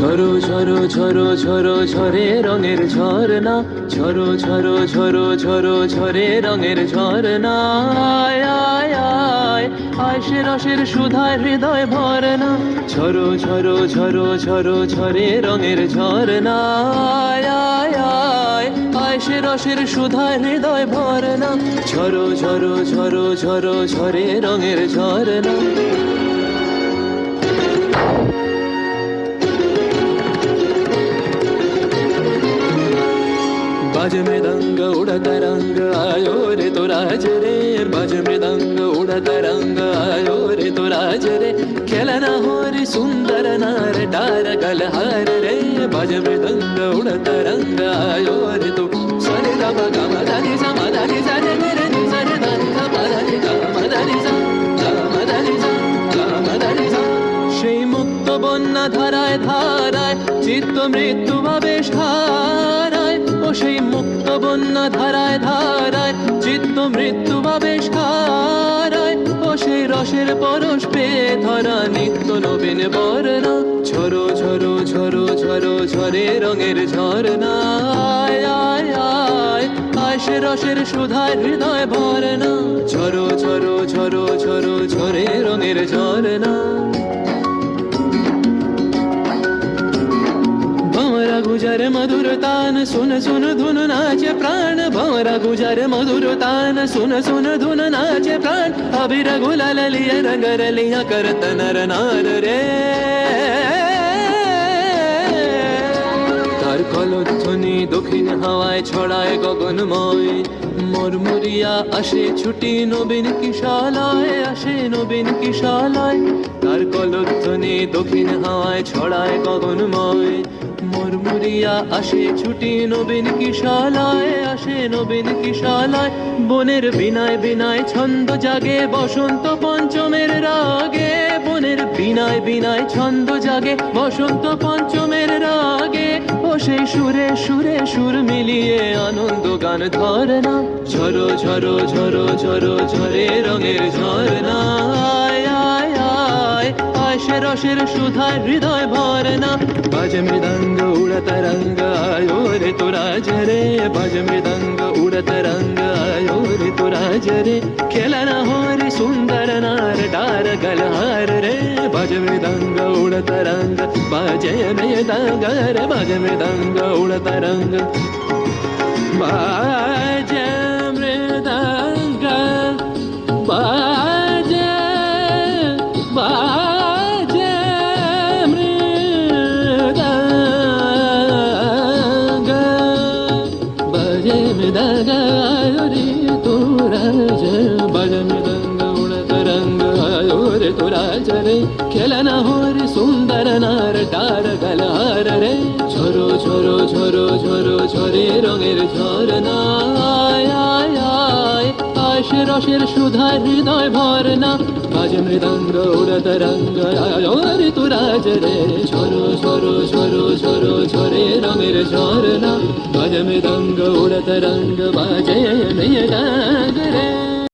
ঝরো ঝরো ঝরো ঝরো ঝরে রঙের ঝরনা, ঝরো ঝরো ঝরো ঝরো ঝরে রঙের ঝরনা। আয় আয় আয় আয় সে রসের সুধায় হৃদয় ভরনা, ঝরো ঝরো ঝরো ঝরো ঝরে রঙের ঝরনা। আয় আয় আয় আয় সে রসের সুধায় হৃদয় ভরনা, ঝরো ঝরো ঝরো ঝরো ঝরে রঙের ঝরনা। बाज मृदंग उड़त रंग आयो रे तो राज रे, बाज मृदंग उड़त रंग आयो रे तो राज रे, खेलना हो रे सुंदर नार डार गलहार रे, बाज मृदंग उड़त रंग आयो रे तो सरे दा गा मा दा नि सा मा दा नि सा रे मेरे नि सा रे दा नि सा मा दा नि गा मा दा नि सा गा मा दा नि सा गा मा दा नि सा। সেই মুক্ত বন্যা ধারায় ধারায় চিত্ত মৃত্যু ভাবে হারায়, ও সেই মুক্ত বন্যা ধারায় ধারায় চিত্ত মৃত্যু ভাবে হারায়, ও সেই রসের পরশ পেয়ে ধরা নিত্য নবীন বর্ণা, ঝরো ঝরো ঝরো ঝরো ঝরে রঙের ঝরনা। আয় আয় আয় আয় সে রসের সুধায় হৃদয় ভরনা, ঝরো ঝরো ঝরো ঝরো ঝরে রঙের ঝরনা। भंवरा गुजर मधुर तान सुन सुन धुन नाचे प्राण, भंवरा गुजर मधुर तान सुन सुन धुन नाचे प्राण, अबीर गुलाल लिया रंग रलिया करत नर नार रे। তার কলধ্বনি দক্ষিণ হাওয়ায় ছড়ায় গগনময়, মরমরিয়া আসে ছুটি নবীন কিশালয়, আসে নবীন কিশালয়। তার কলধ্বনি দক্ষিণ হাওয়ায় ছড়ায় গগনময়, মরমরিয়া আসে ছুটি নবীন কিশালয়, আসে নবীন কিশালয়। বনের বিনায় বিনায় ছন্দ জাগে বসন্ত পঞ্চমের রাগে, বনের বিনায় বিনায় ছন্দ জাগে বসন্ত পঞ্চমের রাগে, ও সেই সুরে সুরে সুর মিলিয়ে আনন্দ গান ধরনা, ঝরো ঝরো ঝরো ঝরো ঝরে রঙের ঝরনা। আয় আয় আয় আয় সে রসের সুধায় হৃদয় ভরনা, বাজ মৃদঙ্গ उड़त रंग आयो रे तो राज रे, बाज मृदंग उड़त रंग आयो रे तो राज रे, खेलना हो रे सुंदर नार डार गलहार रे, बाज मृदंग उड़त रंग बाजे मृदंग रे, बाज मृदंग उड़त रंग बाजे मृदंग बाजे बाजे मृदंग आयो रे तो राज, बाज मृदंग उड़त रंग आयो रे तो राज रे, खेलना हो रे सुंदर नार डार गलहार रे, ঝরো ঝরো ঝরো ঝরো ঝরে রঙের ঝরনা। আয় আয় আয় আয় সে রসের সুধায় হৃদয় ভরনা, বাজ মৃদঙ্গ উড়ত রঙ্গ আয় রে তু রাজ রে, ঝরো ঝরো ঝরো ঝরো ঝরে রঙের ঝরনা, বাজ মৃদঙ্গ উড়ত রঙ্গ বাজে মৃদঙ্গ রে।